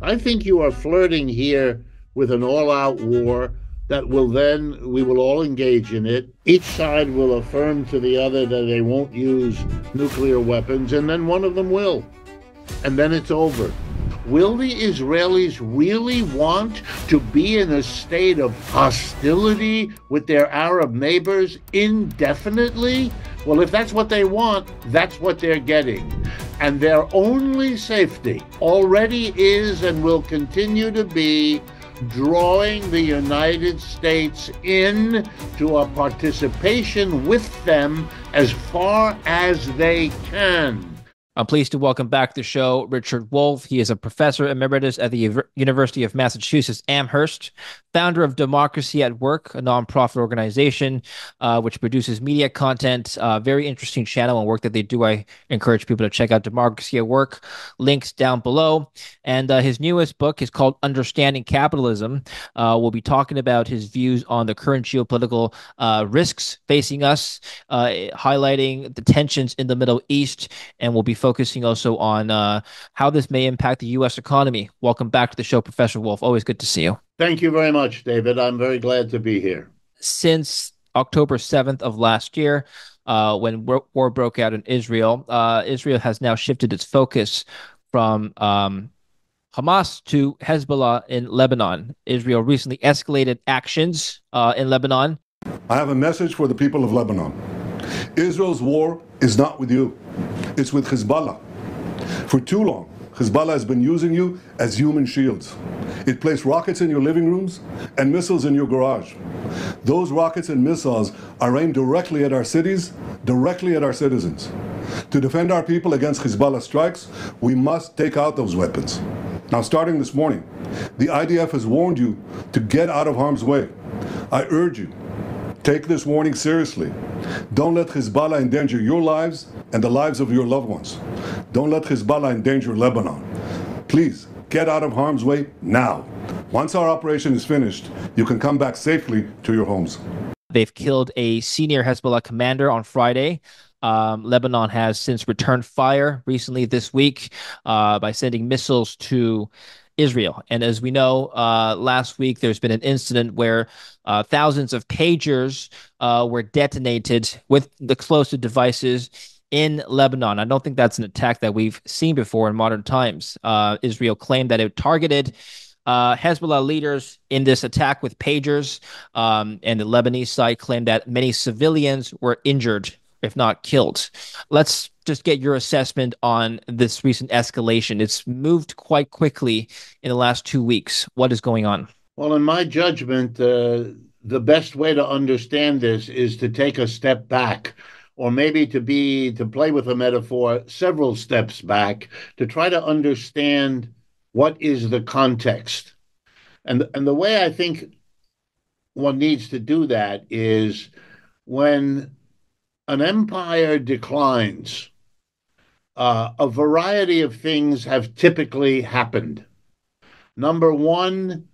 I think you are flirting here with an all-out war that we will all engage in it. Each side will affirm to the other that they won't use nuclear weapons, and then one of them will. And then it's over. Will the Israelis really want to be in a state of hostility with their Arab neighbors indefinitely? Well, if that's what they want, that's what they're getting. And their only safety already is and will continue to be drawing the United States in to a participation with them as far as they can. I'm pleased to welcome back to the show Richard Wolff. He is a professor emeritus at the University of Massachusetts Amherst, founder of Democracy at Work, a nonprofit organization which produces media content. Very interesting channel and work that they do. I encourage people to check out Democracy at Work. Links down below. And his newest book is called Understanding Capitalism. We'll be talking about his views on the current geopolitical risks facing us, highlighting the tensions in the Middle East, and we'll be focusing also on how this may impact the U.S. economy. Welcome back to the show, Professor Wolff. Always good to see you. Thank you very much, David. I'm very glad to be here. Since October 7th of last year, when war broke out in Israel, Israel has now shifted its focus from Hamas to Hezbollah in Lebanon. Israel recently escalated actions in Lebanon. I have a message for the people of Lebanon. Israel's war is not with you. It's with Hezbollah. For too long, Hezbollah has been using you as human shields. It placed rockets in your living rooms and missiles in your garage. Those rockets and missiles are aimed directly at our cities, directly at our citizens. To defend our people against Hezbollah strikes, we must take out those weapons. Now, starting this morning, the IDF has warned you to get out of harm's way. I urge you, take this warning seriously. Don't let Hezbollah endanger your lives and the lives of your loved ones. Don't let Hezbollah endanger Lebanon. Please, get out of harm's way now. Once our operation is finished, you can come back safely to your homes. They've killed a senior Hezbollah commander on Friday. Lebanon has since returned fire recently this week by sending missiles to Israel. And as we know, last week there's been an incident where thousands of pagers were detonated with the explosive devices in Lebanon. I don't think that's an attack that we've seen before in modern times. Israel claimed that it targeted Hezbollah leaders in this attack with pagers, and the Lebanese side claimed that many civilians were injured, if not killed. Let's just get your assessment on this recent escalation. It's moved quite quickly in the last 2 weeks. What is going on? Well, in my judgment, the best way to understand this is to take a step back, or maybe to play with a metaphor, several steps back, to try to understand what is the context. And the way I think one needs to do that is when an empire declines, a variety of things have typically happened. Number one,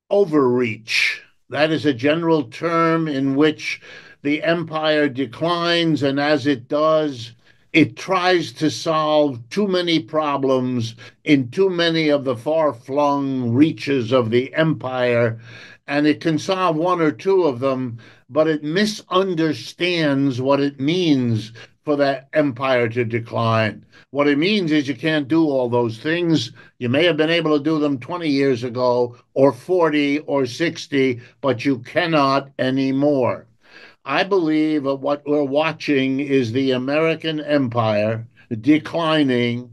overreach. That is a general term in which the empire declines, and as it does, it tries to solve too many problems in too many of the far-flung reaches of the empire, and it can solve one or two of them, but it misunderstands what it means for that empire to decline. What it means is you can't do all those things. You may have been able to do them 20 years ago, or 40 or 60, but you cannot anymore. I believe that what we're watching is the American empire declining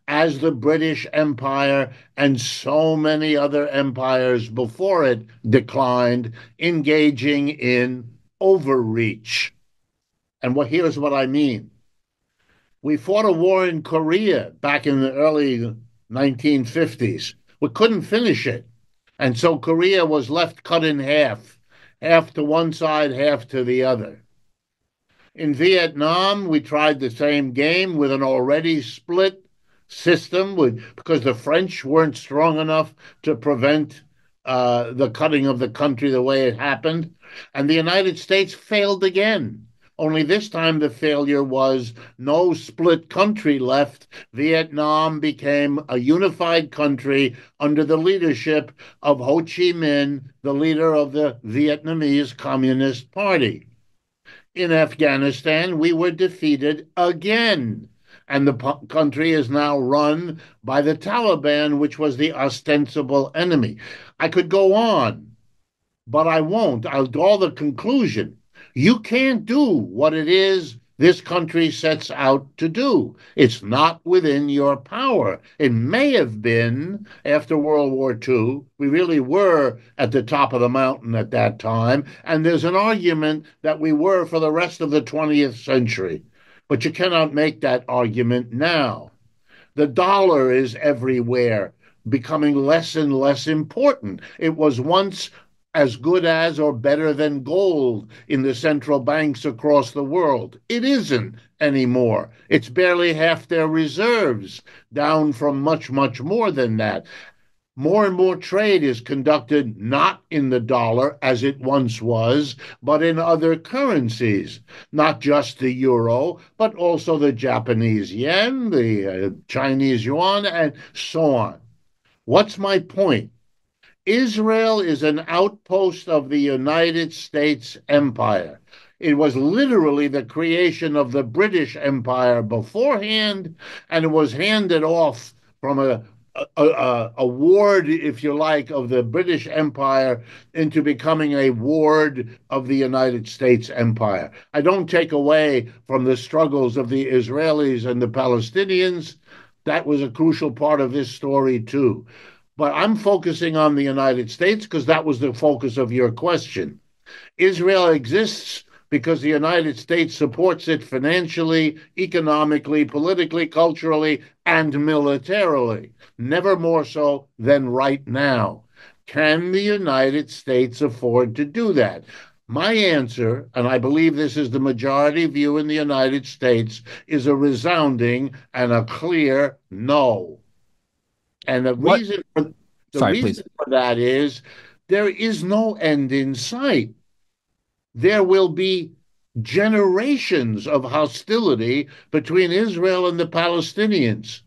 as the British Empire and so many other empires before it declined, engaging in overreach. And here's what I mean. We fought a war in Korea back in the early 1950s. We couldn't finish it. And so Korea was left cut in half to one side, half to the other. In Vietnam, we tried the same game with an already split system because the French weren't strong enough to prevent the cutting of the country the way it happened. And the United States failed again. only this time the failure was no split country left. Vietnam became a unified country under the leadership of Ho Chi Minh, the leader of the Vietnamese Communist Party. In Afghanistan, we were defeated again. And the country is now run by the Taliban, which was the ostensible enemy. I could go on, but I won't. I'll draw the conclusion. You can't do what it is this country sets out to do. It's not within your power. It may have been after World War II. We really were at the top of the mountain at that time. And there's an argument that we were for the rest of the 20th century. But you cannot make that argument now. The dollar is everywhere, becoming less and less important. It was once as good as or better than gold in the central banks across the world. It isn't anymore. It's barely half their reserves, down from much, much more than that. More and more trade is conducted not in the dollar as it once was, but in other currencies, not just the euro, but also the Japanese yen, the Chinese yuan, and so on. What's my point? Israel is an outpost of the United States empire. It was literally the creation of the British Empire beforehand, and it was handed off from a ward, if you like, of the British Empire into becoming a ward of the United States Empire. I don't take away from the struggles of the Israelis and the Palestinians. That was a crucial part of this story, too. But I'm focusing on the United States because that was the focus of your question. Israel exists because the United States supports it financially, economically, politically, culturally, and militarily, never more so than right now. Can the United States afford to do that? My answer, and I believe this is the majority view in the United States, is a resounding and a clear no. And the What? reason for, the Sorry, please. reason for that is there is no end in sight. There will be generations of hostility between Israel and the Palestinians.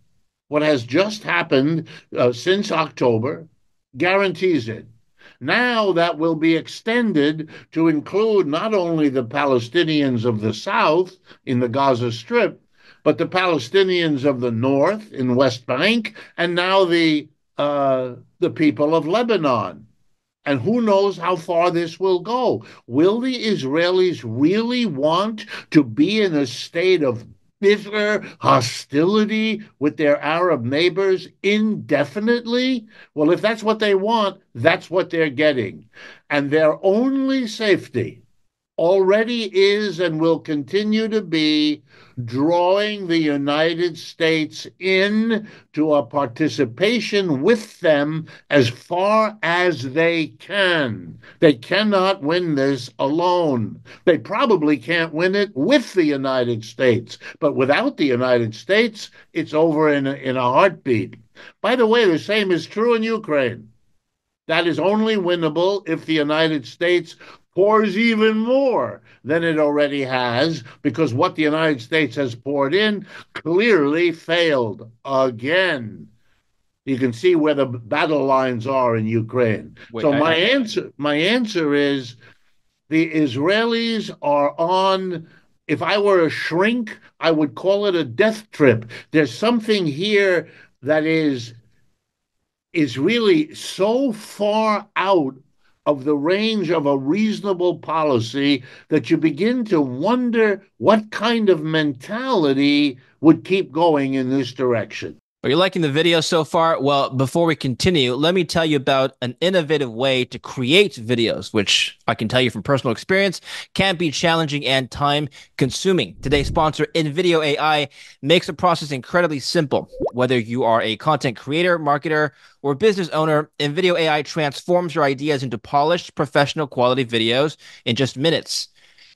What has just happened since October guarantees it. Now that will be extended to include not only the Palestinians of the south in the Gaza Strip, but the Palestinians of the north in West Bank, and now the people of Lebanon. And who knows how far this will go? Will the Israelis really want to be in a state of bitter hostility with their Arab neighbors indefinitely? Well, if that's what they want, that's what they're getting. And their only safety already is and will continue to be drawing the United States in to a participation with them as far as they can. They cannot win this alone. They probably can't win it with the United States, but without the United States, it's over in a heartbeat. By the way, the same is true in Ukraine. That is only winnable if the United States pours even more than it already has, because what the United States has poured in clearly failed again. You can see where the battle lines are in Ukraine. Wait, So my answer is the Israelis are on. If I were a shrink, I would call it a death trip. There's something here that is really so far out of the range of a reasonable policy that you begin to wonder what kind of mentality would keep going in this direction. Are you liking the video so far? Well, before we continue, let me tell you about an innovative way to create videos, which I can tell you from personal experience can be challenging and time consuming. Today's sponsor, InVideo AI, makes the process incredibly simple. Whether you are a content creator, marketer, or business owner, InVideo AI transforms your ideas into polished, professional quality videos in just minutes.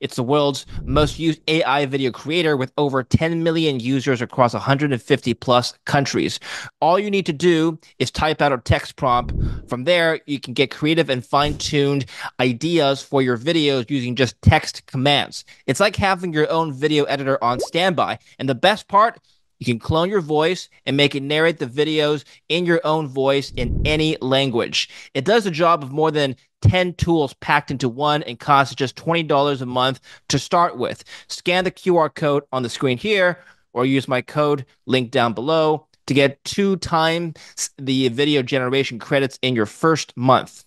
It's the world's most used AI video creator with over 10 million users across 150 plus countries. All you need to do is type out a text prompt. From there, you can get creative and fine-tuned ideas for your videos using just text commands. It's like having your own video editor on standby. And the best part, you can clone your voice and make it narrate the videos in your own voice in any language. It does the job of more than 10 tools packed into one and costs just $20 a month to start with. Scan the QR code on the screen here or use my code link down below to get 2 times the video generation credits in your first month.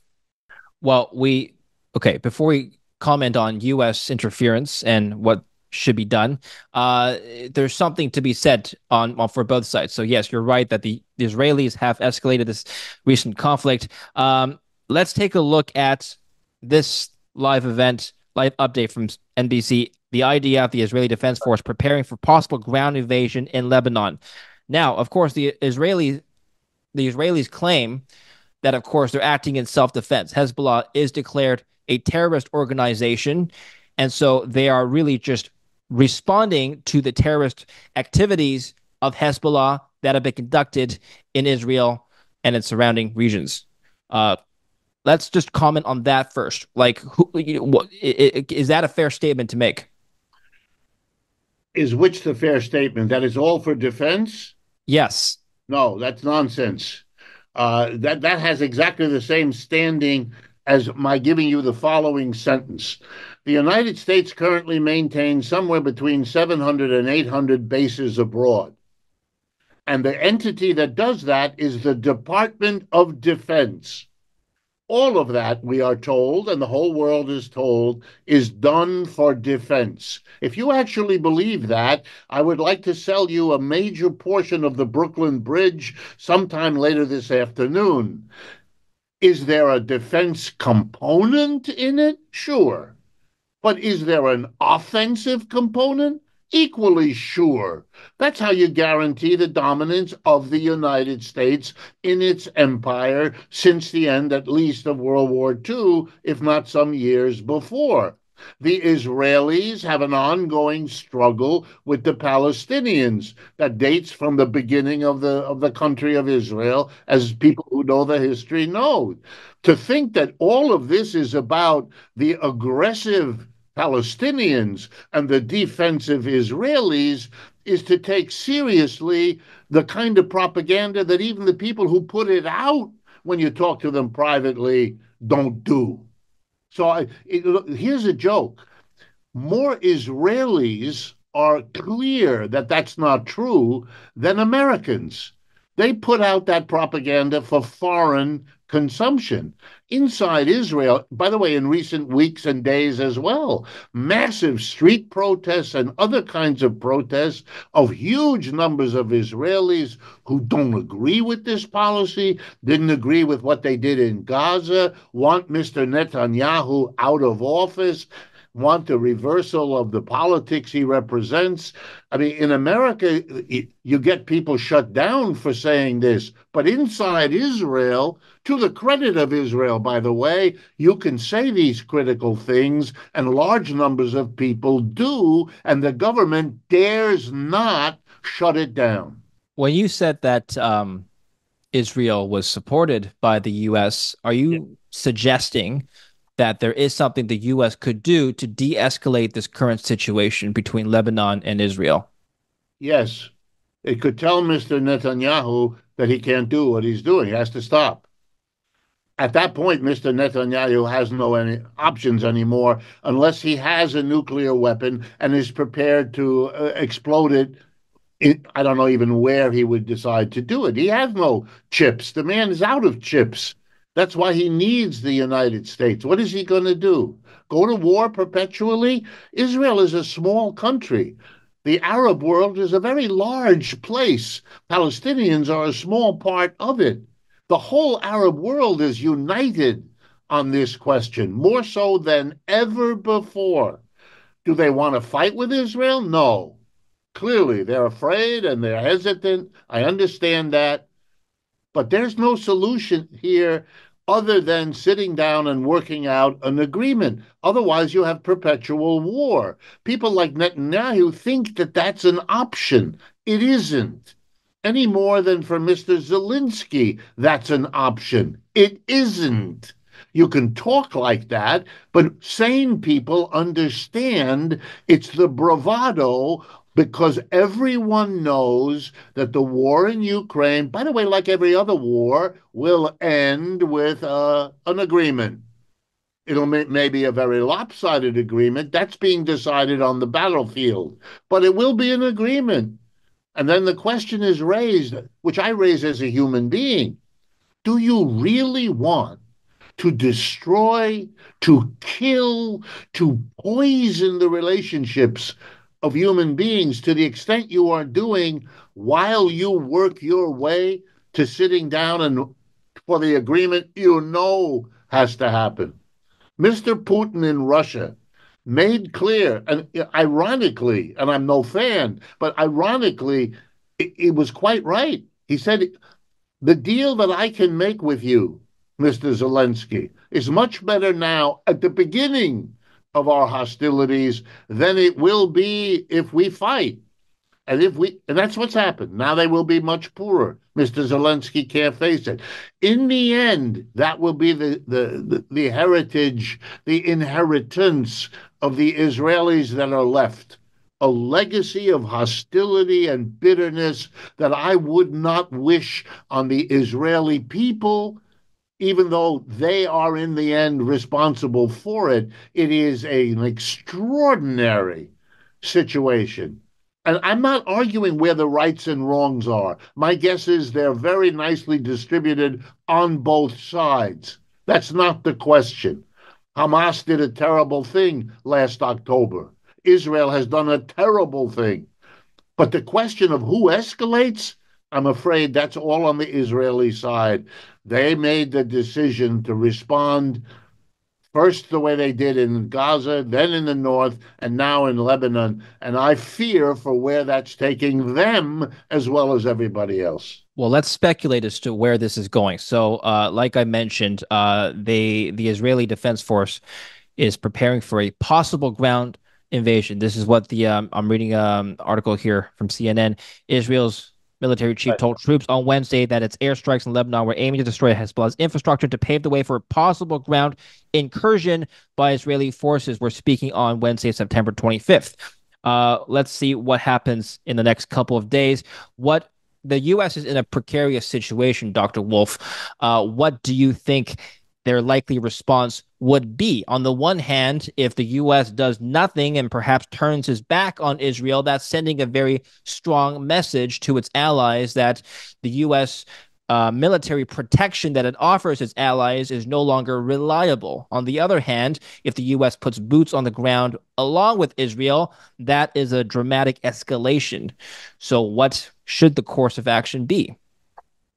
Well, before we comment on U.S. interference and what should be done, there's something to be said on for both sides. So yes, you're right that the Israelis have escalated this recent conflict. Let's take a look at this live update from NBC. The idea of the Israeli Defense Force preparing for possible ground invasion in Lebanon. Now, of course, the Israelis claim that, of course, they're acting in self-defense. Hezbollah is declared a terrorist organization, and so they are really just responding to the terrorist activities of Hezbollah that have been conducted in Israel and its surrounding regions. Let's just comment on that first. Is that a fair statement to make? Is which the fair statement? That is all for defense? Yes. No, that's nonsense. That has exactly the same standing as my giving you the following sentence. The United States currently maintains somewhere between 700 and 800 bases abroad. And the entity that does that is the Department of Defense. All of that, we are told, and the whole world is told, is done for defense. If you actually believe that, I would like to sell you a major portion of the Brooklyn Bridge sometime later this afternoon. Is there a defense component in it? Sure. But is there an offensive component? Equally sure. That's how you guarantee the dominance of the United States in its empire since the end, at least, of World War II, if not some years before. The Israelis have an ongoing struggle with the Palestinians that dates from the beginning of the country of Israel, as people who know the history know. To think that all of this is about the aggressive Palestinians and the defensive Israelis is to take seriously the kind of propaganda that even the people who put it out, when you talk to them privately, don't do. So here's a joke. More Israelis are clear that that's not true than Americans. They put out that propaganda for foreign consumption. Inside Israel, by the way, in recent weeks and days as well, massive street protests and other kinds of protests of huge numbers of Israelis who don't agree with this policy, didn't agree with what they did in Gaza, want Mr. Netanyahu out of office, want a reversal of the politics he represents. I mean, in America, you get people shut down for saying this, but inside Israel, to the credit of Israel, by the way, you can say these critical things, and large numbers of people do, and the government dares not shut it down. When you said that Israel was supported by the U.S., are you suggesting that there is something the U.S. could do to de-escalate this current situation between Lebanon and Israel? Yes. It could tell Mr. Netanyahu that he can't do what he's doing. He has to stop. At that point, Mr. Netanyahu has no any options anymore unless he has a nuclear weapon and is prepared to explode it. I don't know even where he would decide to do it. He has no chips. The man is out of chips. That's why he needs the United States. What is he going to do? Go to war perpetually? Israel is a small country. The Arab world is a very large place. Palestinians are a small part of it. The whole Arab world is united on this question, more so than ever before. Do they want to fight with Israel? No. Clearly, they're afraid and they're hesitant. I understand that. But there's no solution here other than sitting down and working out an agreement. Otherwise, you have perpetual war. People like Netanyahu think that that's an option. It isn't. Any more than for Mr. Zelensky, that's an option. It isn't. You can talk like that, but sane people understand it's the bravado because everyone knows that the war in Ukraine, by the way, like every other war, will end with an agreement. It'll maybe a very lopsided agreement. That's being decided on the battlefield, but it will be an agreement. And then the question is raised, which I raise as a human being. Do you really want to destroy, to kill, to poison the relationships of human beings to the extent you are doing while you work your way to sitting down and for the agreement you know has to happen? Mr. Putin in Russia made clear, and ironically, and I'm no fan, but ironically, it was quite right. He said, the deal that I can make with you, Mr. Zelensky, is much better now at the beginning of our hostilities than it will be if we fight. And that's what's happened. Now they will be much poorer. Mr. Zelensky can't face it. In the end, that will be the heritage, the inheritance of the Israelis that are left. A legacy of hostility and bitterness that I would not wish on the Israeli people, even though they are in the end responsible for it. It is an extraordinary situation. And I'm not arguing where the rights and wrongs are. My guess is they're very nicely distributed on both sides. That's not the question. Hamas did a terrible thing last October. Israel has done a terrible thing. But the question of who escalates, I'm afraid that's all on the Israeli side. They made the decision to respond first the way they did in Gaza, then in the north, and now in Lebanon. And I fear for where that's taking them as well as everybody else. Well, let's speculate as to where this is going. So, like I mentioned, the Israeli Defense Force is preparing for a possible ground invasion. This is what the I'm reading article here from CNN. Israel's military chief told troops on Wednesday that its airstrikes in Lebanon were aiming to destroy Hezbollah's infrastructure to pave the way for a possible ground incursion by Israeli forces. We're speaking on Wednesday, September 25th. Let's see what happens in the next couple of days. What the U.S. is in a precarious situation, Dr. Wolff. What do you think their likely response would be? On the one hand, if the U.S. does nothing and perhaps turns his back on Israel, that's sending a very strong message to its allies that the U.S. Military protection that it offers its allies is no longer reliable. On the other hand, if the U.S. puts boots on the ground along with Israel, that is a dramatic escalation. So what should the course of action be?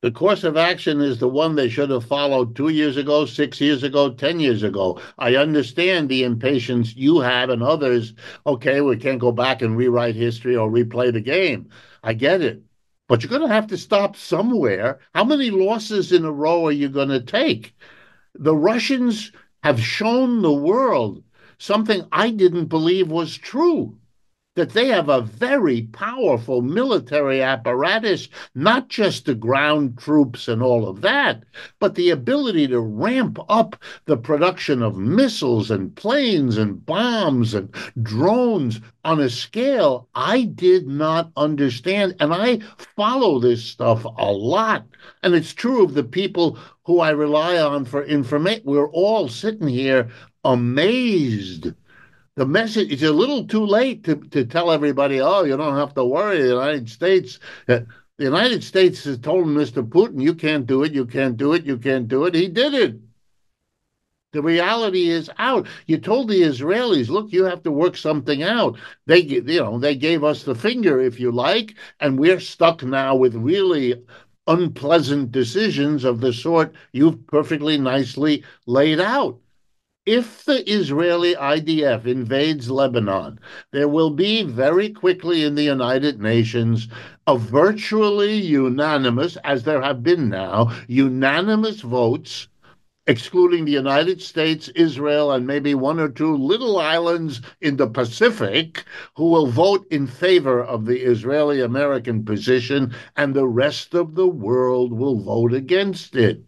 The course of action is the one they should have followed 2 years ago, 6 years ago, 10 years ago. I understand the impatience you have and others. Okay, we can't go back and rewrite history or replay the game. I get it. But you're going to have to stop somewhere. How many losses in a row are you going to take? The Russians have shown the world something I didn't believe was true, that they have a very powerful military apparatus, not just the ground troops and all of that, but the ability to ramp up the production of missiles and planes and bombs and drones on a scale I did not understand. And I follow this stuff a lot. And it's true of the people who I rely on for information. We're all sitting here amazed. The message is a little too late to tell everybody, oh, you don't have to worry. The United States, the United States has told Mr. Putin, you can't do it, you can't do it, you can't do it. He did it. The reality is out. You told the Israelis, look, you have to work something out. They gave us the finger, if you like, and we're stuck now with really unpleasant decisions of the sort you've perfectly nicely laid out. If the Israeli IDF invades Lebanon, there will be very quickly in the United Nations a virtually unanimous, as there have been now, unanimous votes excluding the United States, Israel, and maybe one or two little islands in the Pacific, who will vote in favor of the Israeli American position, and the rest of the world will vote against it.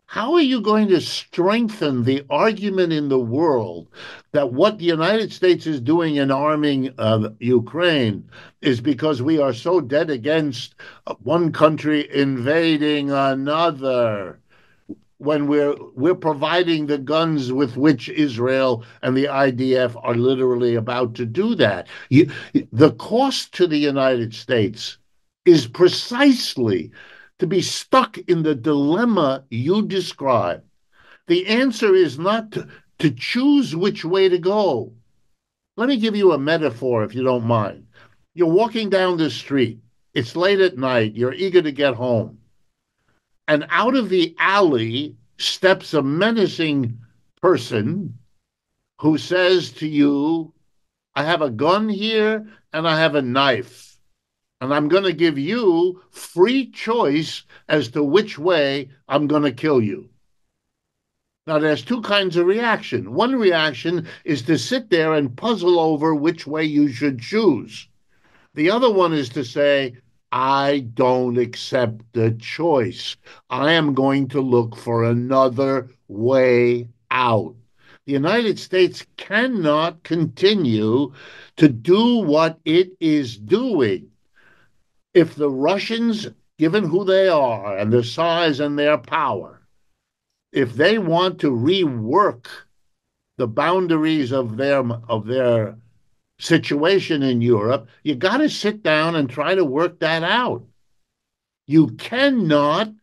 How are you going to strengthen the argument in the world that what the United States is doing in arming Ukraine is because we are so dead against one country invading another? When we're providing the guns with which Israel and the IDF are literally about to do that. The cost to the United States is precisely to be stuck in the dilemma you describe. The answer is not to choose which way to go. Let me give you a metaphor, if you don't mind. You're walking down the street. It's late at night. You're eager to get home. And out of the alley steps a menacing person who says to you, I have a gun here and I have a knife. And I'm going to give you free choice as to which way I'm going to kill you. Now, there's two kinds of reaction. One reaction is to sit there and puzzle over which way you should choose. The other one is to say, I don't accept the choice. I am going to look for another way out. The United States cannot continue to do what it is doing. If the Russians, given who they are and their size and their power, if they want to rework the boundaries of their situation in Europe, you got to sit down and try to work that out. You cannot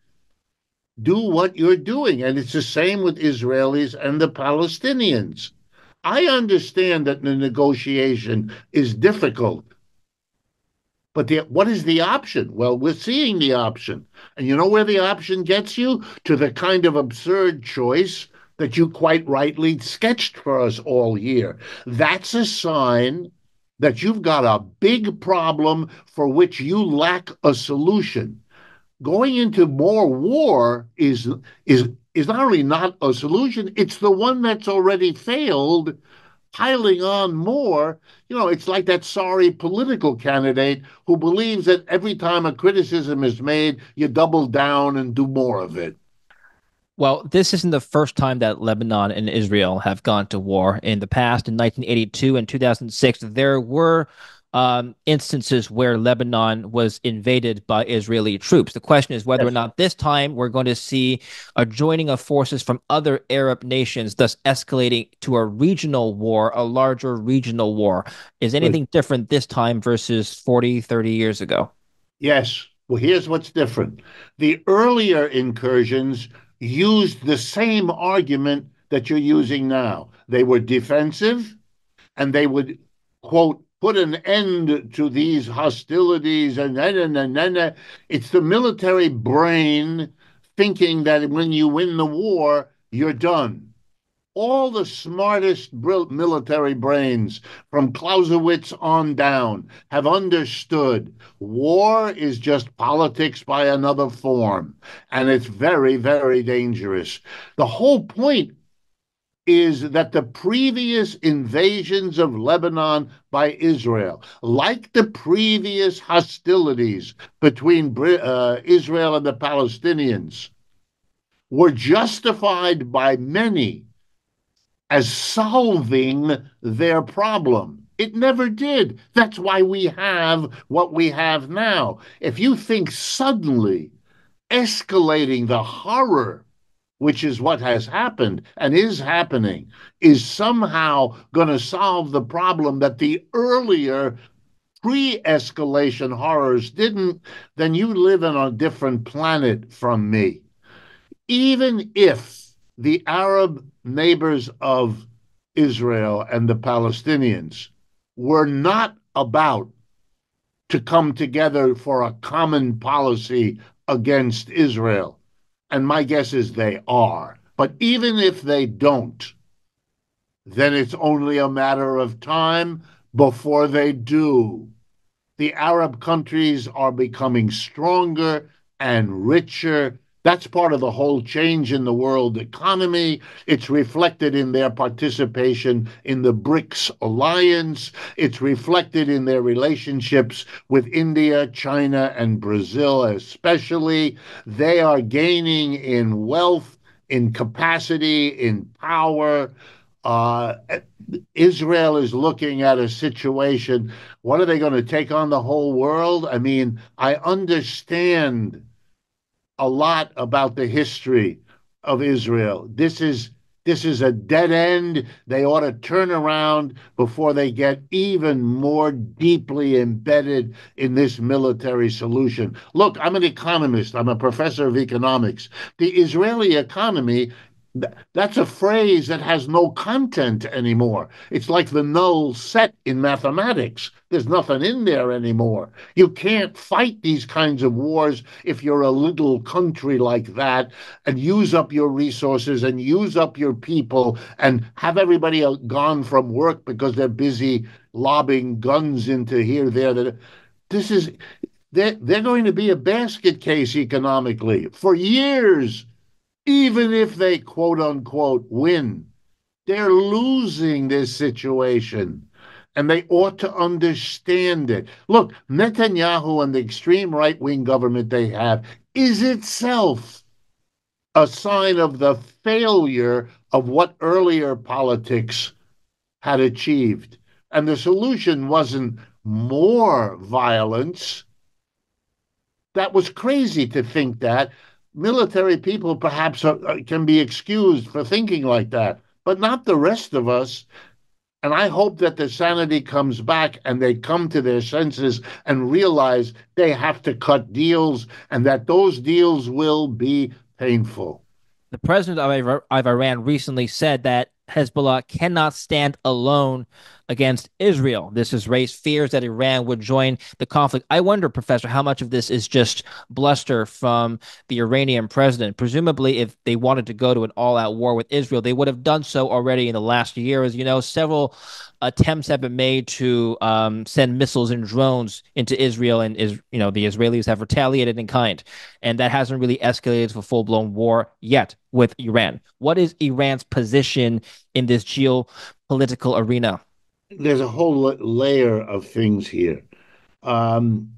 do what you're doing. And it's the same with Israelis and the Palestinians. I understand that the negotiation is difficult. But what is the option? Well, we're seeing the option. And you know where the option gets you? To the kind of absurd choice that you quite rightly sketched for us all year. That's a sign that you've got a big problem for which you lack a solution. Going into more war is not only not a solution, it's the one that's already failed. Piling on more, it's like that sorry political candidate who believes that every time a criticism is made, you double down and do more of it. Well, this isn't the first time that Lebanon and Israel have gone to war. In the past, in 1982 and 2006, there were instances where Lebanon was invaded by Israeli troops. The question is whether or Yes. not this time we're going to see a joining of forces from other Arab nations, thus escalating to a regional war, a larger regional war. Is Good. anything different this time versus 40, 30 years ago? Yes. Well, here's what's different. The earlier incursions used the same argument that you're using now. They were defensive and they would, quote, put an end to these hostilities. And it's the military brain thinking that when you win the war, you're done. All the smartest military brains from Clausewitz on down have understood war is just politics by another form, and it's very, very dangerous. The whole point is that the previous invasions of Lebanon by Israel, like the previous hostilities between Israel and the Palestinians, were justified by many as solving their problem. It never did. That's why we have what we have now. If you think suddenly escalating the horror, which is what has happened and is happening, is somehow going to solve the problem that the earlier pre escalation horrors didn't, then you live on a different planet from me. Even if the Arab neighbors of Israel and the Palestinians were not about to come together for a common policy against Israel, and my guess is they are. But even if they don't, then it's only a matter of time before they do. The Arab countries are becoming stronger and richer That's part of the whole change in the world economy. It's reflected in their participation in the BRICS alliance. It's reflected in their relationships with India, China, and Brazil, especially. They are gaining in wealth, in capacity, in power. Uh, Israel is looking at a situation. What are they going to take on the whole world? I mean, I understand a lot about the history of Israel. This is a dead end. They ought to turn around before they get even more deeply embedded in this military solution. Look, I'm an economist. I'm a professor of economics. The Israeli economy, that's a phrase that has no content anymore. It's like the null set in mathematics. There's nothing in there anymore. You can't fight these kinds of wars if you're a little country like that and use up your resources and use up your people and have everybody gone from work because they're busy lobbing guns into here, there. This is they're going to be a basket case economically for years, even if they quote unquote win. They're losing this situation and they ought to understand it. Look, Netanyahu and the extreme right wing government they have is itself a sign of the failure of what earlier politics had achieved. And the solution wasn't more violence. That was crazy to think that. Military people perhaps can be excused for thinking like that, but not the rest of us. And I hope that the sanity comes back and they come to their senses and realize they have to cut deals and that those deals will be painful. The president of Iran recently said that Hezbollah cannot stand alone against Israel. This has raised fears that Iran would join the conflict. I wonder, Professor, how much of this is just bluster from the Iranian president? Presumably, if they wanted to go to an all-out war with Israel, they would have done so already in the last year. As you know, several attempts have been made to send missiles and drones into Israel, and the Israelis have retaliated in kind, and that hasn't really escalated to a full-blown war yet with Iran. What is Iran's position in this geopolitical arena? There's a whole layer of things here. Um,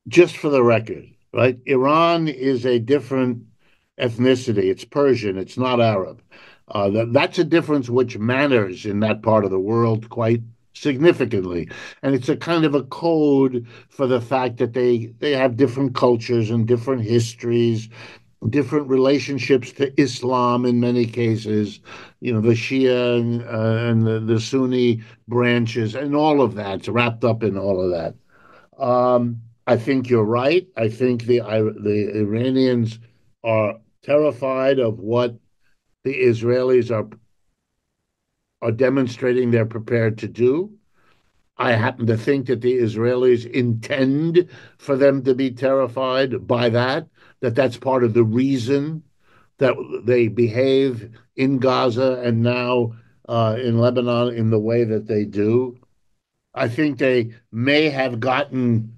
just for the record, right? Iran is a different ethnicity. It's Persian. It's not Arab. That's a difference which matters in that part of the world quite significantly, and it's a kind of a code for the fact that they have different cultures and different histories, different relationships to Islam in many cases. The Shia and the Sunni branches, and all of that's wrapped up in all of that. I think you're right. I think the Iranians are terrified of what the Israelis are demonstrating they're prepared to do. I happen to think that the Israelis intend for them to be terrified by that, that's part of the reason that they behave in Gaza and now in Lebanon in the way that they do. I think they may have gotten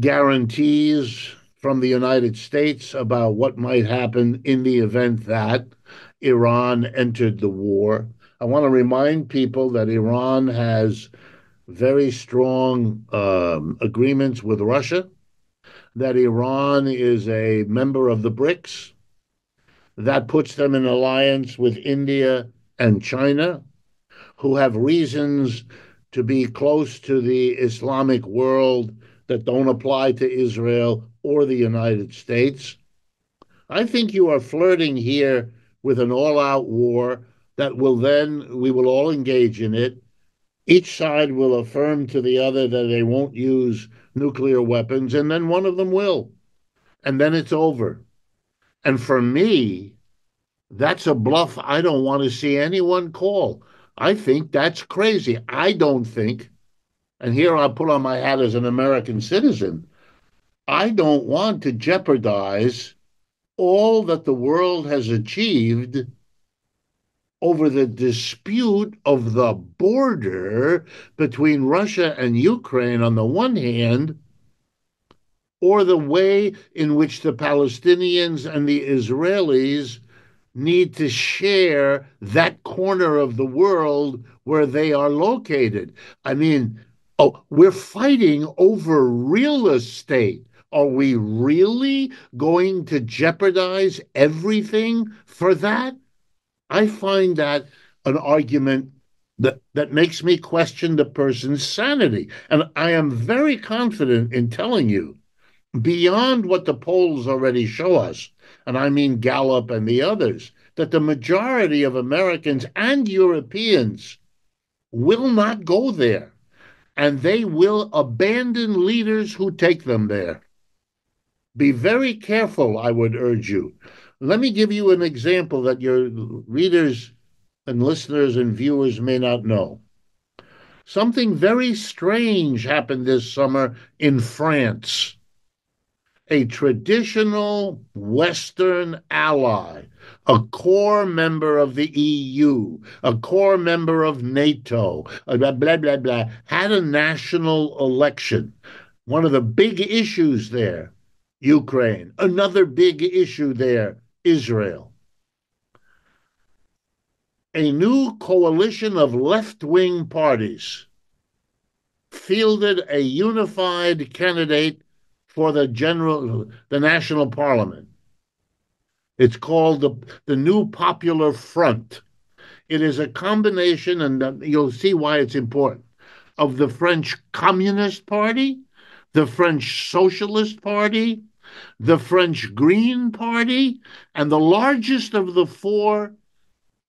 guarantees from the United States about what might happen in the event that Iran entered the war. I want to remind people that Iran has very strong agreements with Russia, that Iran is a member of the BRICS. That puts them in alliance with India and China, who have reasons to be close to the Islamic world that don't apply to Israel or the United States. I think you are flirting here with an all out war that we will all engage in it. Each side will affirm to the other that they won't use nuclear weapons, and then one of them will. And then it's over. And for me, that's a bluff I don't want to see anyone call. I think that's crazy. I don't think, and here I'll put on my hat as an American citizen, I don't want to jeopardize all that the world has achieved over the dispute of the border between Russia and Ukraine on the one hand, or the way in which the Palestinians and the Israelis need to share that corner of the world where they are located. I mean, oh, we're fighting over real estate. Are we really going to jeopardize everything for that? I find that an argument that makes me question the person's sanity. And I am very confident in telling you, beyond what the polls already show us, and I mean Gallup and the others, that the majority of Americans and Europeans will not go there, and they will abandon leaders who take them there. Be very careful, I would urge you. Let me give you an example that your readers and listeners and viewers may not know. Something very strange happened this summer in France. A traditional Western ally, a core member of the EU, a core member of NATO, blah, blah, blah, blah, had a national election. One of the big issues there, Ukraine. Another big issue there, Israel. A new coalition of left-wing parties fielded a unified candidate for the national parliament. It's called the New Popular Front. It is a combination, and you'll see why it's important, of the French Communist Party, the French Socialist Party, the French Green Party, and the largest of the four,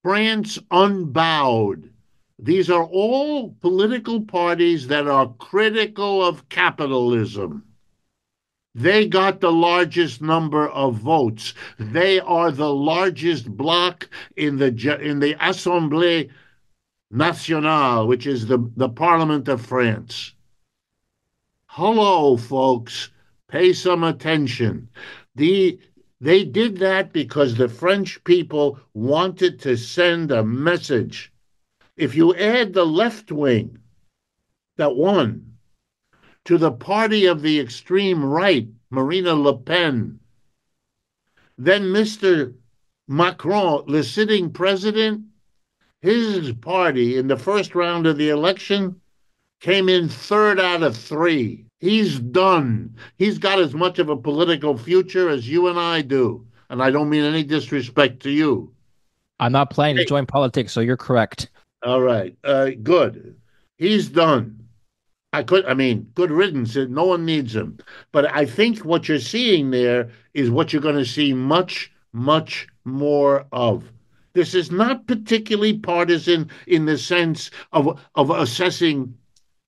France Unbowed. These are all political parties that are critical of capitalism. They got the largest number of votes. They are the largest bloc in the Assemblée Nationale, which is the Parliament of France. Hello, folks. Pay some attention. They did that because the French people wanted to send a message. If you add the left wing that won to the party of the extreme right, Marine Le Pen, then Mr. Macron, the sitting president, his party in the first round of the election came in third out of three. He's done. He's got as much of a political future as you and I do. And I don't mean any disrespect to you. I'm not planning to join politics, so you're correct. All right. Good. He's done. Good riddance. No one needs him. But I think what you're seeing there is what you're going to see much, much more of. This is not particularly partisan in the sense of assessing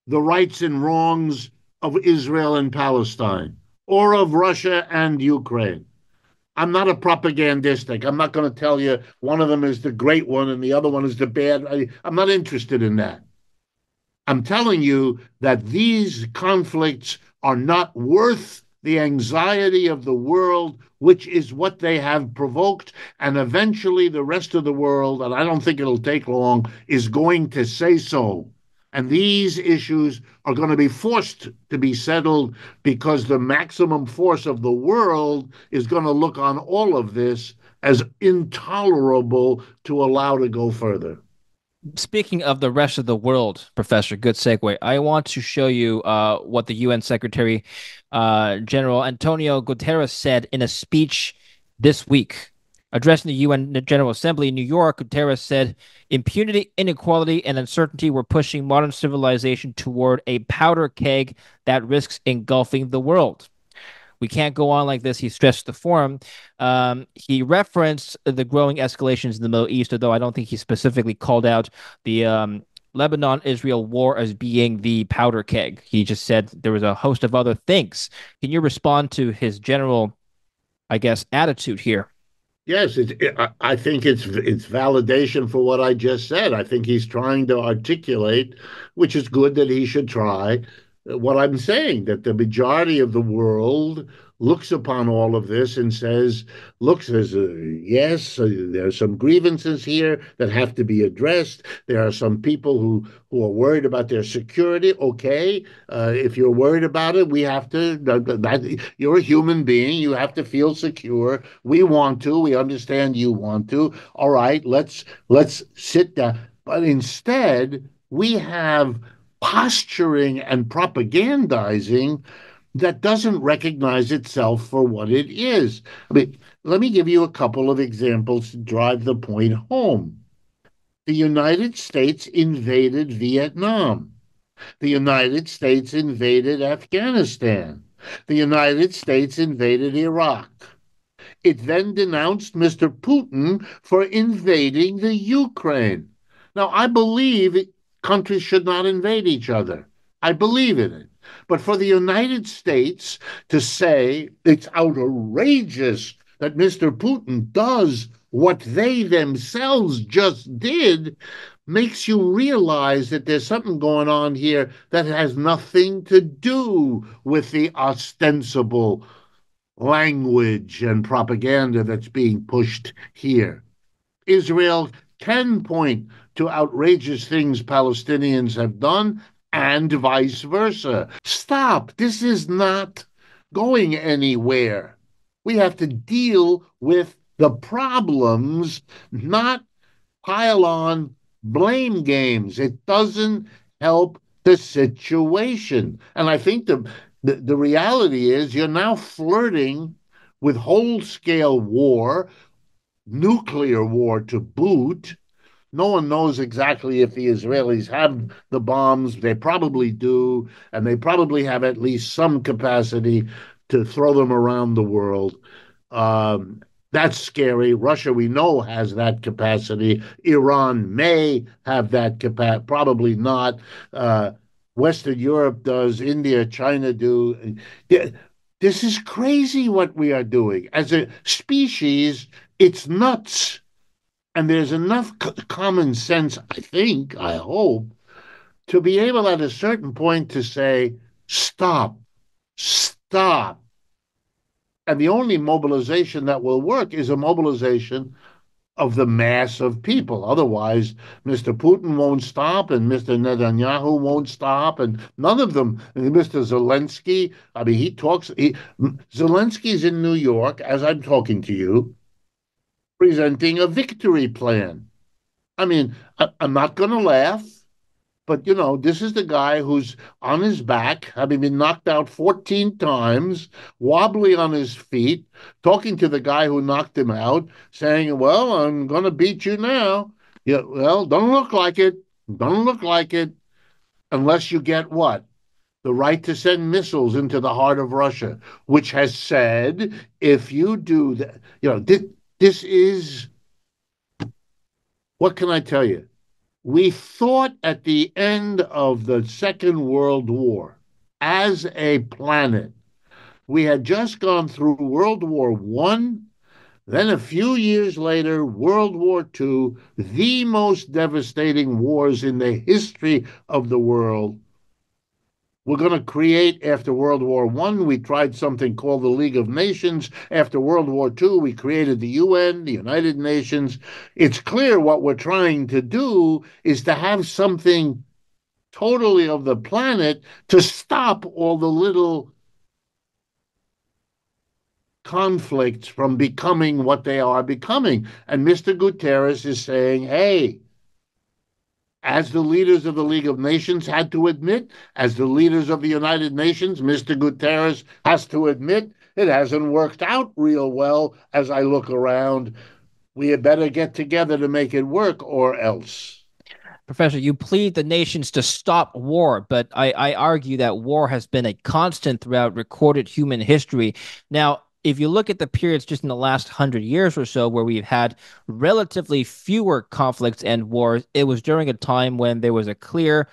the rights and wrongs of Israel and Palestine or of Russia and Ukraine. I'm not a propagandistic. I'm not going to tell you one of them is the great one and the other one is the bad. I'm not interested in that. I'm telling you that these conflicts are not worth the anxiety of the world, which is what they have provoked. And eventually the rest of the world, and I don't think it'll take long, is going to say so. And these issues are going to be forced to be settled because the maximum force of the world is going to look on all of this as intolerable to allow to go further. Speaking of the rest of the world, Professor, good segue. I want to show you what the UN Secretary General Antonio Guterres said in a speech this week. Addressing the UN General Assembly in New York, Guterres said, "Impunity, inequality, and uncertainty were pushing modern civilization toward a powder keg that risks engulfing the world. We can't go on like this," he stressed the forum. He referenced the growing escalations in the Middle East, although I don't think he specifically called out the Lebanon-Israel war as being the powder keg. He just said there was a host of other things. Can you respond to his general, I guess, attitude here? Yes, I think it's validation for what I just said. I think he's trying to articulate, which is good that he should try, what I'm saying, that the majority of the world looks upon all of this and says, look, yes, there are some grievances here that have to be addressed. There are some people who are worried about their security. Okay, if you're worried about it, we have to. You're a human being. You have to feel secure. We want to. We understand you want to. All right, let's sit down. But instead, we have posturing and propagandizing that doesn't recognize itself for what it is. I mean, let me give you a couple of examples to drive the point home. The United States invaded Vietnam. The United States invaded Afghanistan. The United States invaded Iraq. It then denounced Mr. Putin for invading the Ukraine. Now, I believe countries should not invade each other. I believe in it. But for the United States to say it's outrageous that Mr. Putin does what they themselves just did makes you realize that there's something going on here that has nothing to do with the ostensible language and propaganda that's being pushed here. Israel can point to outrageous things Palestinians have done and vice versa. Stop. This is not going anywhere. We have to deal with the problems, not pile on blame games. It doesn't help the situation. And I think the reality is you're now flirting with whole scale war, nuclear war to boot. No one knows exactly if the Israelis have the bombs. They probably do, and they probably have at least some capacity to throw them around the world. That's scary. Russia, we know, has that capacity. Iran may have that capacity, probably not. Uh, Western Europe does. India, China do. This is crazy what we are doing. As a species, it's nuts. And there's enough common sense, I think, I hope, to be able at a certain point to say, stop, stop. And the only mobilization that will work is a mobilization of the mass of people. Otherwise, Mr. Putin won't stop and Mr. Netanyahu won't stop, and none of them. Mr. Zelensky, I mean, Zelensky's in New York as I'm talking to you, presenting a victory plan. I mean, I'm not going to laugh, but this is the guy who's on his back, having been knocked out 14 times, wobbly on his feet, talking to the guy who knocked him out, saying, well, I'm going to beat you now. Yeah, well, don't look like it. Don't look like it unless you get what? The right to send missiles into the heart of Russia, which has said, if you do that, this is, what can I tell you? We thought at the end of the Second World War, as a planet, we had just gone through World War One, then a few years later, World War Two, the most devastating wars in the history of the world. We're going to create, after World War One, we tried something called the League of Nations. After World War Two, we created the UN, the United Nations. It's clear what we're trying to do is to have something totally of the planet to stop all the little conflicts from becoming what they are becoming. And Mr. Guterres is saying, hey, as the leaders of the League of Nations had to admit, as the leaders of the United Nations, Mr. Guterres has to admit, it hasn't worked out real well as I look around. We had better get together to make it work or else. Professor, you plead the nations to stop war, but I argue that war has been a constant throughout recorded human history. Now, if you look at the periods just in the last 100 years or so where we've had relatively fewer conflicts and wars, it was during a time when there was a clear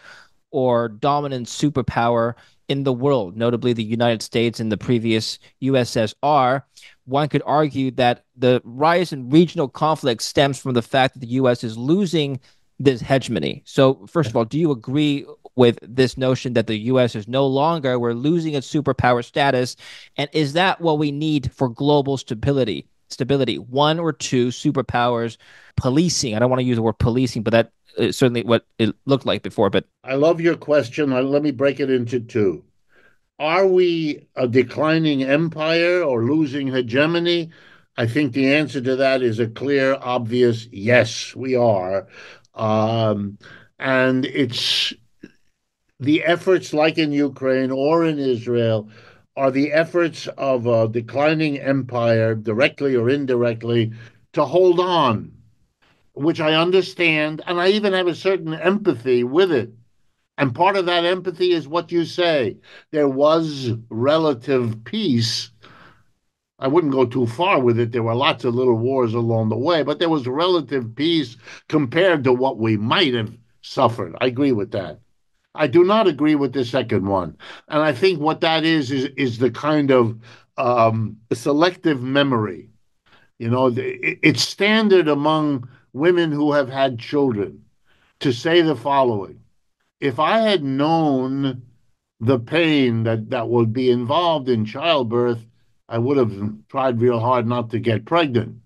or dominant superpower in the world, notably the United States and the previous USSR. One could argue that the rise in regional conflict stems from the fact that the U.S. is losing this hegemony. So, first of all, do you agree with this notion that the U.S. is no longer, we're losing its superpower status? And is that what we need for global stability? Stability, one or two superpowers policing. I don't want to use the word policing, but that is certainly what it looked like before. But I love your question. Let me break it into two. Are we a declining empire or losing hegemony? I think the answer to that is a clear, obvious yes, we are. Um, and it's the efforts, like in Ukraine or in Israel, are the efforts of a declining empire, directly or indirectly, to hold on, which I understand. And I even have a certain empathy with it. And part of that empathy is what you say. There was relative peace. I wouldn't go too far with it. There were lots of little wars along the way, but there was relative peace compared to what we might have suffered. I agree with that. I do not agree with the second one. And I think what that is the kind of selective memory. You know, it's standard among women who have had children to say the following: if I had known the pain that would be involved in childbirth, I would have tried real hard not to get pregnant.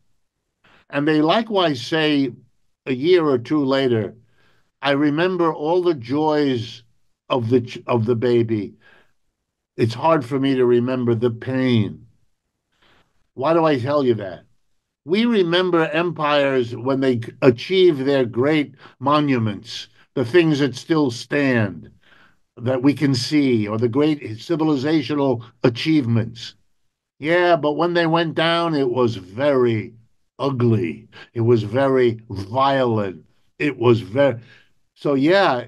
And they likewise say a year or two later, I remember all the joys of the baby. It's hard for me to remember the pain. Why do I tell you that? We remember empires when they achieve their great monuments, the things that still stand, that we can see, or the great civilizational achievements. Yeah, but when they went down, it was very ugly. It was very violent. It was very. So, yeah,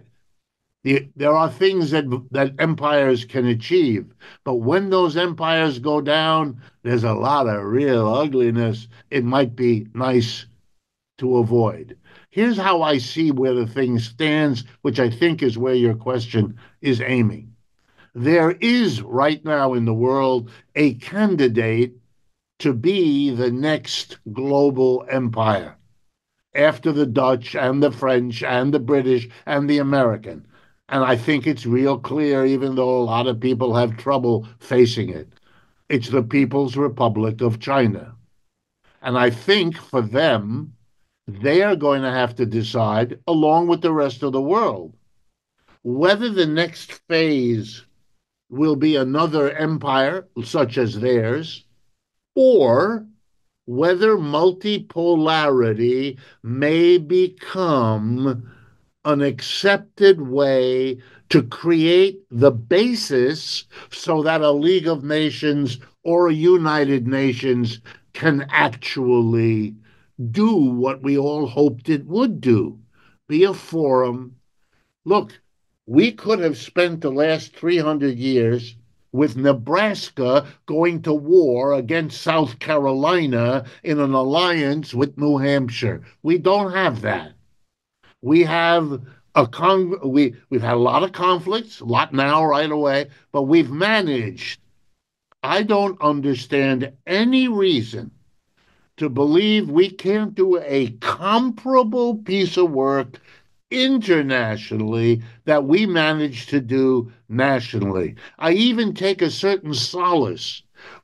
there are things that empires can achieve, but when those empires go down, there's a lot of real ugliness. It might be nice to avoid. Here's how I see where the thing stands, which I think is where your question is aiming. There is right now in the world a candidate to be the next global empire after the Dutch and the French and the British and the American. And I think it's real clear, even though a lot of people have trouble facing it. It's the People's Republic of China. And I think for them, they are going to have to decide, along with the rest of the world, whether the next phase will be another empire such as theirs, or whether multipolarity may become an accepted way to create the basis so that a League of Nations or a United Nations can actually do what we all hoped it would do, be a forum. Look, we could have spent the last 300 years with Nebraska going to war against South Carolina in an alliance with New Hampshire. We don't have that. We have we've had a lot of conflicts, a lot now right away, but we've managed. I don't understand any reason to believe we can't do a comparable piece of work internationally that we managed to do nationally. I even take a certain solace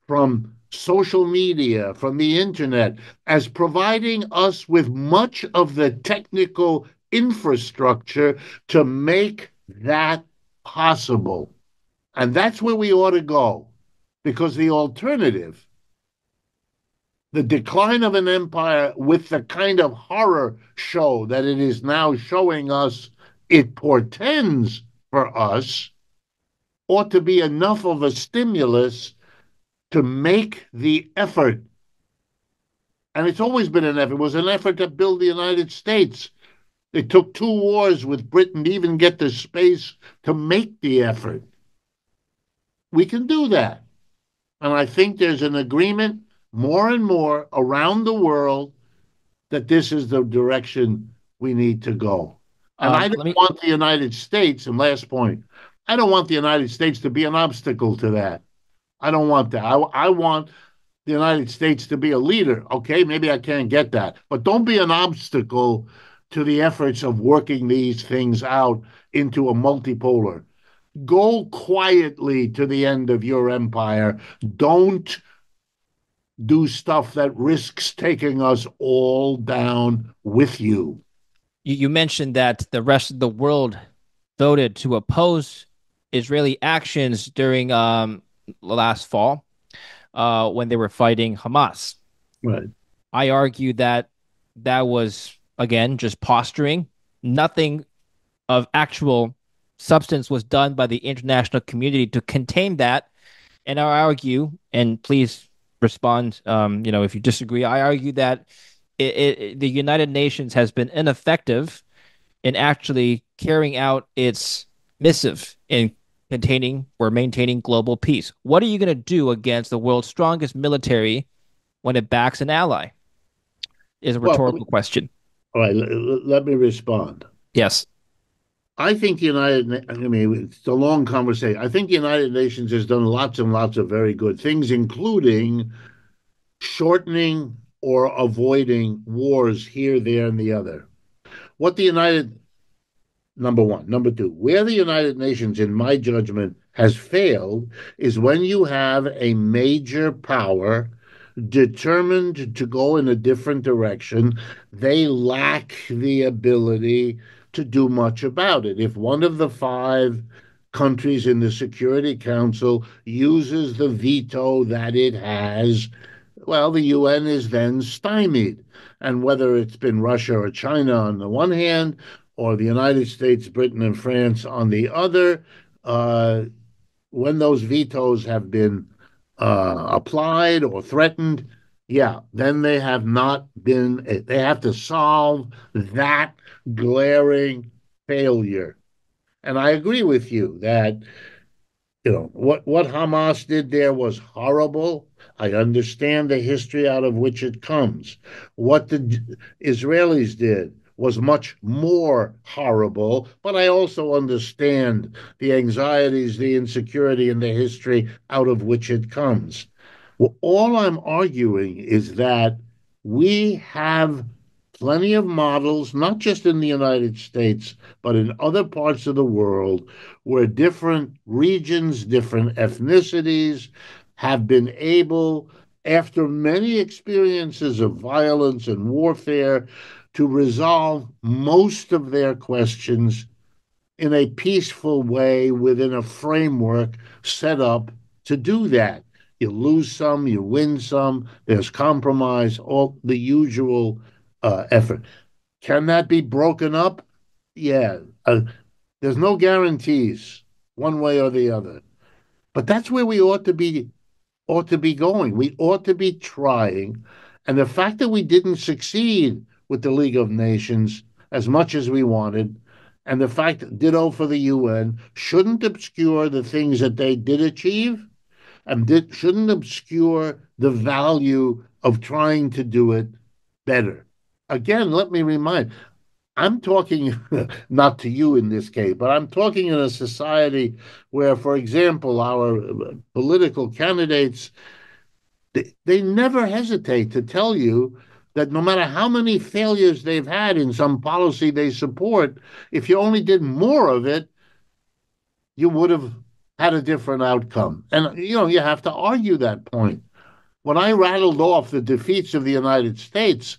from social media, from the internet, as providing us with much of the technical infrastructure to make that possible. And that's where we ought to go, because the alternative, the decline of an empire with the kind of horror show that it is now showing us it portends for us, ought to be enough of a stimulus to make the effort. And it's always been an effort. It was an effort to build the United States. It took two wars with Britain to even get the space to make the effort. We can do that. And I think there's an agreement more and more around the world that this is the direction we need to go. And I let don't me want the United States, and last point, I don't want the United States to be an obstacle to that. I don't want that. I want the United States to be a leader. Okay, maybe I can't get that, but don't be an obstacle to the efforts of working these things out into a multipolar. Go quietly to the end of your empire. Don't do stuff that risks taking us all down with you. You mentioned that the rest of the world voted to oppose Israeli actions during last fall when they were fighting Hamas. Right. I argue that that was, again, just posturing. Nothing of actual substance was done by the international community to contain that. And I argue, and please respond, if you disagree, I argue that the United Nations has been ineffective in actually carrying out its missive in containing or maintaining global peace. What are you going to do against the world's strongest military when it backs an ally? Is a Well, rhetorical question. all right, let me respond. Yes. I think the I mean, it's a long conversation. I think the United Nations has done lots and lots of very good things, including shortening or avoiding wars here, there, and the other. What the United, number one. Number two, where the United Nations, in my judgment, has failed is when you have a major power determined to go in a different direction. They lack the ability to do much about it. If one of the five countries in the Security Council uses the veto that it has, well, the UN is then stymied. And whether it's been Russia or China on the one hand, or the United States, Britain, and France on the other, uh, when those vetoes have been applied or threatened, yeah, then they have not been, they have to solve that glaring failure. And I agree with you that what Hamas did there was horrible. I understand the history out of which it comes. What the Israelis did was much more horrible, but I also understand the anxieties, the insecurity, and the history out of which it comes. Well, all I'm arguing is that we have plenty of models, not just in the United States, but in other parts of the world, where different regions, different ethnicities have been able, after many experiences of violence and warfare, to resolve most of their questions in a peaceful way within a framework set up to do that. You lose some, you win some, there's compromise, all the usual effort. Can that be broken up? Yeah. There's no guarantees one way or the other. But that's where we ought to be going. We ought to be trying. And the fact that we didn't succeed with the League of Nations as much as we wanted, and the fact that ditto for the UN shouldn't obscure the things that they did achieve and shouldn't obscure the value of trying to do it better. Again, let me remind, I'm talking not to you in this case, but I'm talking in a society where, for example, our political candidates, they never hesitate to tell you that no matter how many failures they've had in some policy they support, if you only did more of it, you would have had a different outcome. And, you have to argue that point. When I rattled off the defeats of the United States,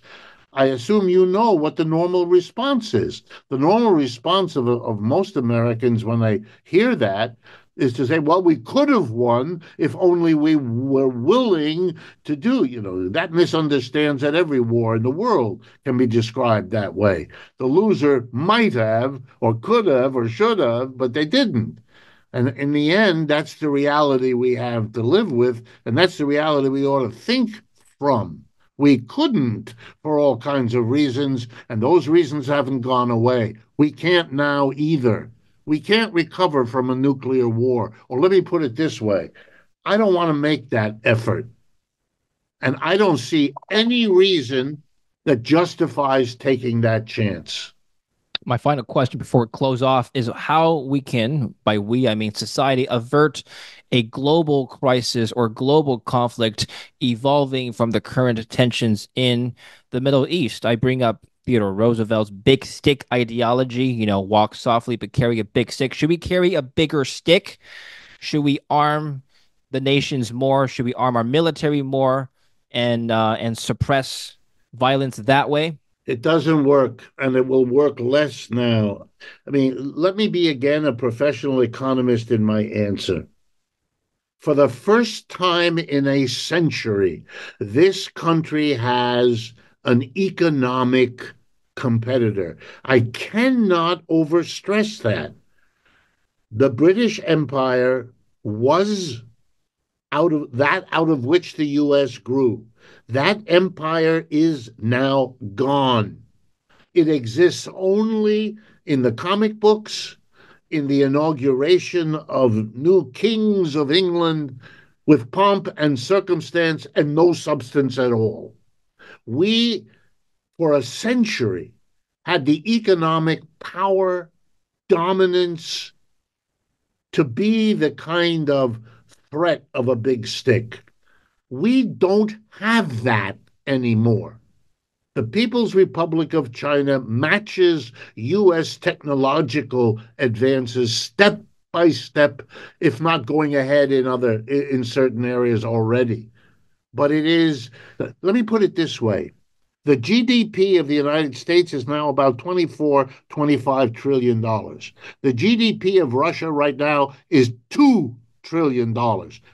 I assume you know what the normal response is. The normal response of most Americans when they hear that is to say, well, we could have won if only we were willing to do. That misunderstands that every war in the world can be described that way. The loser might have, or could have, or should have, but they didn't. And in the end, that's the reality we have to live with, and that's the reality we ought to think from. We couldn't for all kinds of reasons, and those reasons haven't gone away. We can't now either. We can't recover from a nuclear war. Or let me put it this way, I don't want to make that effort. And I don't see any reason that justifies taking that chance. My final question before we close off is how we can, by we, I mean society, avert a global crisis or global conflict evolving from the current tensions in the Middle East. I bring up Theodore Roosevelt's big stick ideology, walk softly but carry a big stick. Should we carry a bigger stick? Should we arm the nations more? Should we arm our military more and suppress violence that way? It doesn't work, and it will work less now. I mean, let me be again a professional economist in my answer. For the first time in a century, this country has an economic competitor. I cannot overstress that. The British Empire was out of which the US grew. That empire is now gone. It exists only in the comic books, in the inauguration of new kings of England with pomp and circumstance and no substance at all. We, for a century, had the economic power, dominance to be the kind of threat of a big stick. We don't have that anymore. The People's Republic of China matches U.S. technological advances step by step, if not going ahead in certain areas already. But it is, let me put it this way. The GDP of the United States is now about 24, $25 trillion. The GDP of Russia right now is $2 trillion.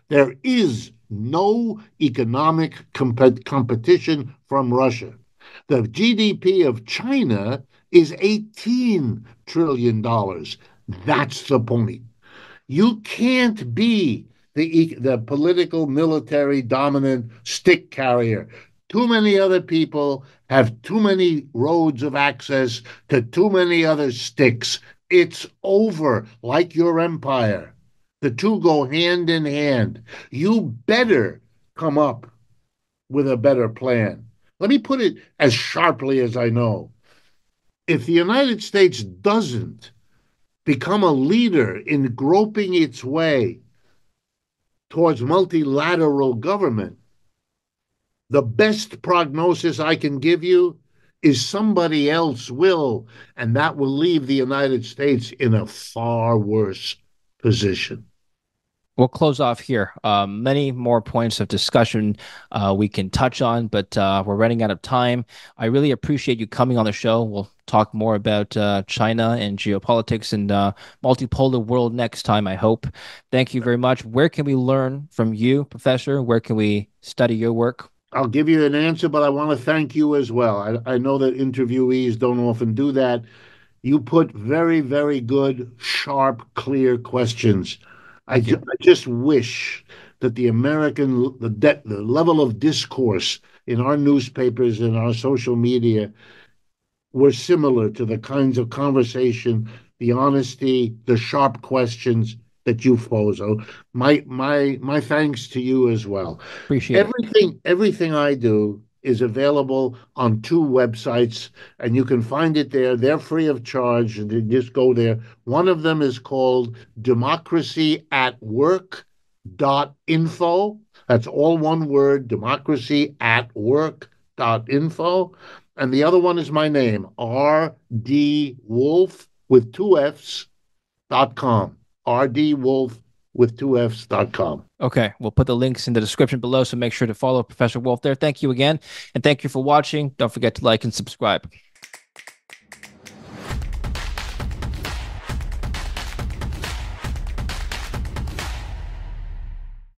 There is no economic competition from Russia. The GDP of China is $18 trillion. That's the point. You can't be the political military dominant stick carrier. Too many other people have too many roads of access to too many other sticks. It's over, like your empire. The two go hand in hand. You better come up with a better plan. Let me put it as sharply as I know. If the United States doesn't become a leader in groping its way towards multilateral government, the best prognosis I can give you is somebody else will, and that will leave the United States in a far worse position. We'll close off here. Many more points of discussion we can touch on, but we're running out of time. I really appreciate you coming on the show. We'll talk more about China and geopolitics and multipolar world next time, I hope. Thank you very much. Where can we learn from you, Professor? Where can we study your work? I'll give you an answer, but I want to thank you as well. I know that interviewees don't often do that. You put very, very good, sharp, clear questions. Thank you. I just wish that the level of discourse in our newspapers and our social media were similar to the kinds of conversation, the honesty, the sharp questions that you pose. So my thanks to you as well. Appreciate it. Everything I do is available on two websites, and you can find it there. They're free of charge. And you just go there. One of them is called democracyatwork.info. That's all one word, democracyatwork.info. And the other one is my name, R.D. Wolff with two F's.com. R.D. Wolff with two F's.com. Okay, we'll put the links in the description below, so make sure to follow Professor Wolff there. Thank you again, and thank you for watching. Don't forget to like and subscribe.